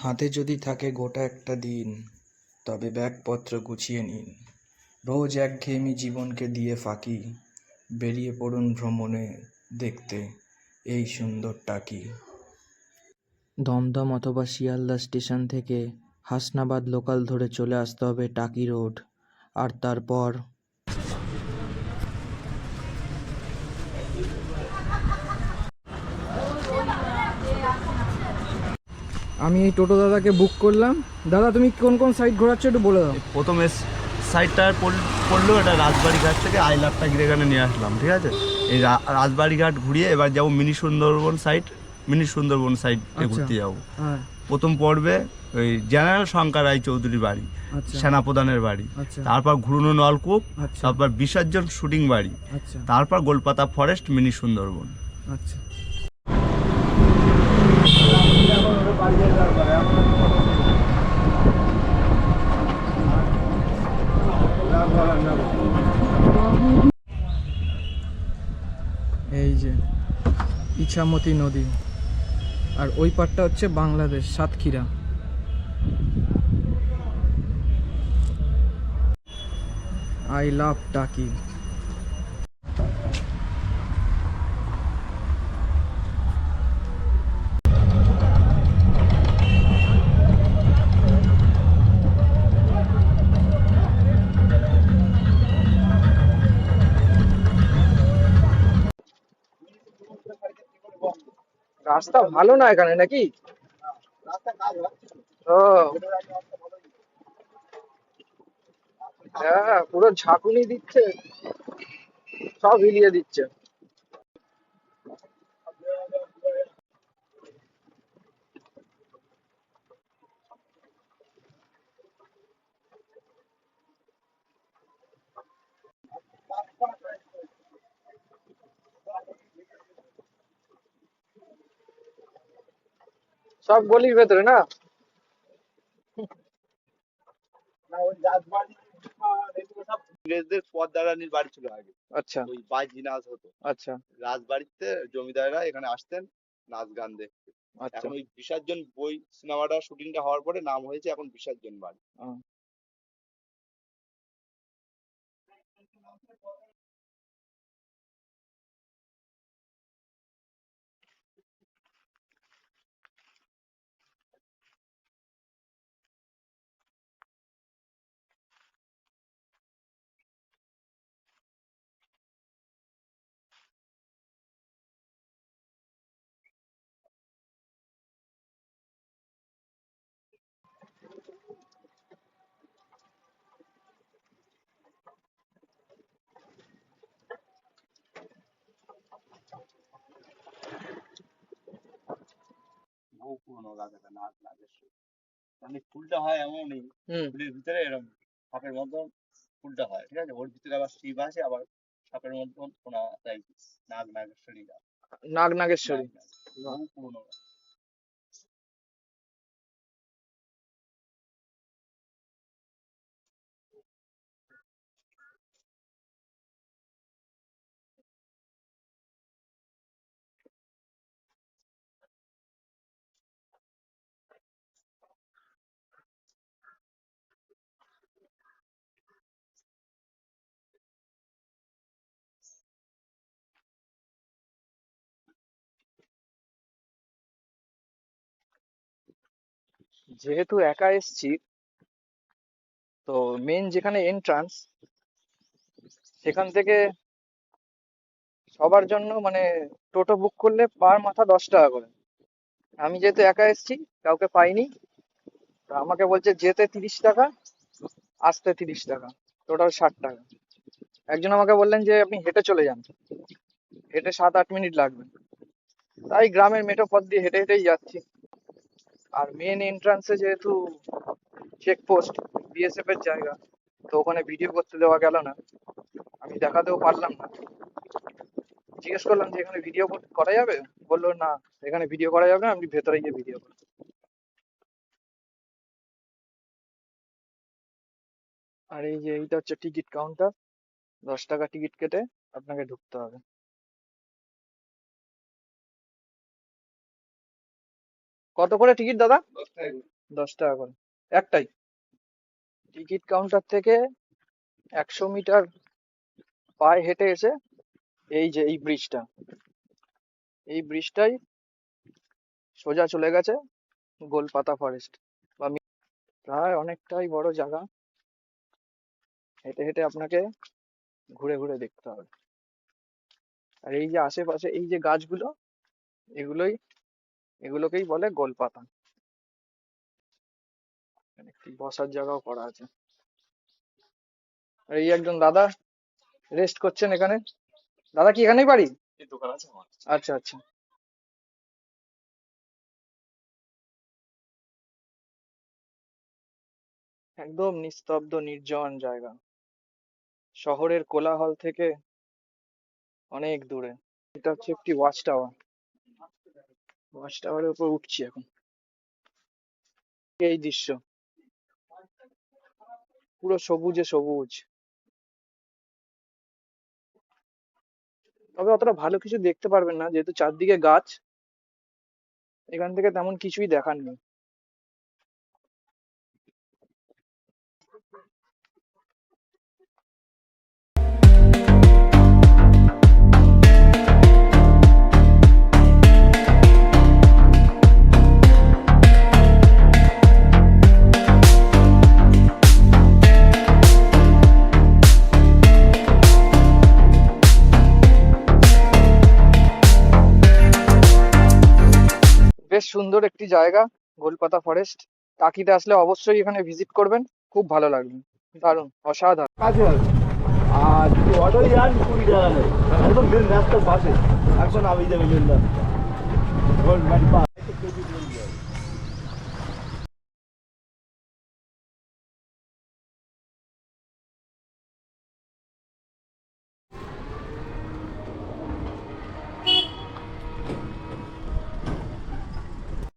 হাতে যদি থাকে গোটা একটা দিন, তবে ব্যাগপত্র গুছিয়ে নিন। রোজ একঘেয়েমি জীবনকে দিয়ে ফাঁকি, বেরিয়ে পড়ুন ভ্রমণে দেখতে এই সুন্দর টাকি। দমদম অথবা শিয়ালদা স্টেশন থেকে হাসনাবাদ লোকাল ধরে চলে আসতে হবে টাকি রোড। আর তারপর আমি এই টোটো দাদাকে বুক করলাম। দাদা, তুমি কোন কোন সাইট ঘোরাচ্ছ একটু বলে দাও। প্রথম সাইডটা পড়লো, এটা রাজবাড়ি ঘাট থেকে আইলাভটা ঘিরে এখানে নিয়ে আসলাম, ঠিক আছে। এই রাজবাড়ি ঘাট ঘুরিয়ে এবার যাবো মিনি সুন্দরবন সাইড ঘুরতে যাবো। প্রথম পর্বে ওই জেনারেল শঙ্কর রায় চৌধুরীর বাড়ি, সেনাপ্রধানের বাড়ি, তারপর ঘুরনো নলকূপ, তারপর বিসর্জন শুটিং বাড়ি, তারপর গোলপাতা ফরেস্ট মিনি সুন্দরবন। আচ্ছা, এই যে ইছামতি নদী, আর ওই পারটা হচ্ছে বাংলাদেশ, সাতক্ষীরা। আই লাভ টাকি। রাস্তা ভালো না এখানে নাকি? ও হ্যাঁ, পুরো ঝাঁকুনি দিচ্ছে, সব হিলিয়ে দিচ্ছে। সব গলির ভেতরে না? ইংরেজদের পদ্মারানীর বাড়ি ছিল আগে। আচ্ছা ওই বাইজিনাজ হতো। আচ্ছা রাজবাড়িতে জমিদাররা এখানে আসতেন নাচ গান দেখতে। আচ্ছা। এখন ওই বিসর্জন বই সিনেমাটা শুটিংটা হওয়ার পরে নাম হয়েছে এখন বিসর্জন বাড়ি। আহ, বহু পুরোনো রাজাটা নাচ নাগেশ্বরী। মানে ফুলটা হয় এমনই, হুম। ফুলের ভিতরে এরকম সাপের মতন ফুলটা হয়, ঠিক আছে। ওর ভিতরে আবার শিব আছে, আবার সাপের মতন কোনা তাই নাগ নাগেশ্বরী গাছ। নাগ নাগেশ্বরী। নাগ নাগ বহু পুরোনো গাছ। যেহেতু একা এসছি, তো মেন যেখানে এন্ট্রান্স, সেখান থেকে সবার জন্য মানে টোটো বুক করলে পার মাথা 10 টাকা করে। আমি যেহেতু একা এসছি, কাউকে পাইনি, তো আমাকে বলছে যেতে 30 টাকা, আসতে 30 টাকা, টোটাল 60 টাকা। একজন আমাকে বললেন যে আপনি হেঁটে চলে যান, হেঁটে 7-8 মিনিট লাগবে। তাই গ্রামের মেঠো পথ দিয়ে হেঁটে হেঁটেই যাচ্ছি। আর মেন এন্ট্রান্সে যেহেতু চেকপোস্ট, বিএসএফ এর জায়গা, তো ওখানে ভিডিও করতে দেওয়া গেল না, আমি দেখাতেও পারলাম না। জিজ্ঞেস করলাম যে এখানে ভিডিও করা যাবে, বললো না, এখানে ভিডিও করা যাবে না, আপনি ভেতরে গিয়ে ভিডিও করুন। আর এই যে এইটা হচ্ছে টিকিট কাউন্টার, 10 টাকা টিকিট কেটে আপনাকে ঢুকতে হবে। কত করে টিকিট দাদা? 10 টাকা করে একটাই। টিকিট কাউন্টার থেকে 100 মিটার পায়ে হেঁটে এসে এই যে এই ব্রিজটাই সোজা চলে গেছে গোলপাতা ফরেস্ট বা প্রায় অনেকটাই বড় জায়গা। হেঁটে হেঁটে আপনাকে ঘুরে ঘুরে দেখতে হবে। আর এই যে আশেপাশে এই যে গাছগুলো, এগুলোকেই বলে গোলপাতা। এখানে একটি বসার জায়গাও করা আছে। আর এই একজন দাদা রেস্ট করছেন এখানে। দাদা কি এখানেই বাড়ি? আচ্ছা আচ্ছা। একদম নিস্তব্ধ নির্জন জায়গা, শহরের কোলাহল থেকে অনেক দূরে। এটা হচ্ছে একটি ওয়াচ টাওয়ারের উপর উঠছি এখন। এই দৃশ্য পুরো সবুজে সবুজ, তবে অতটা ভালো কিছু দেখতে পারবেন না যেহেতু চারদিকে গাছ। এখান থেকে তেমন কিছুই দেখার নেই। বেশ সুন্দর একটি জায়গা গোলপাতা ফরেস্ট। টাকিতে আসলে অবশ্যই এখানে ভিজিট করবেন, খুব ভালো লাগবে। দারুণ, অসাধারণ। কাছে আছে। আর যদি অটোই যান 20 টাকা নেই, একদম মেন রাস্তার পাশে, একদম নামিয়ে যাবে মেন রাস্তা গোলবাড়ি পার।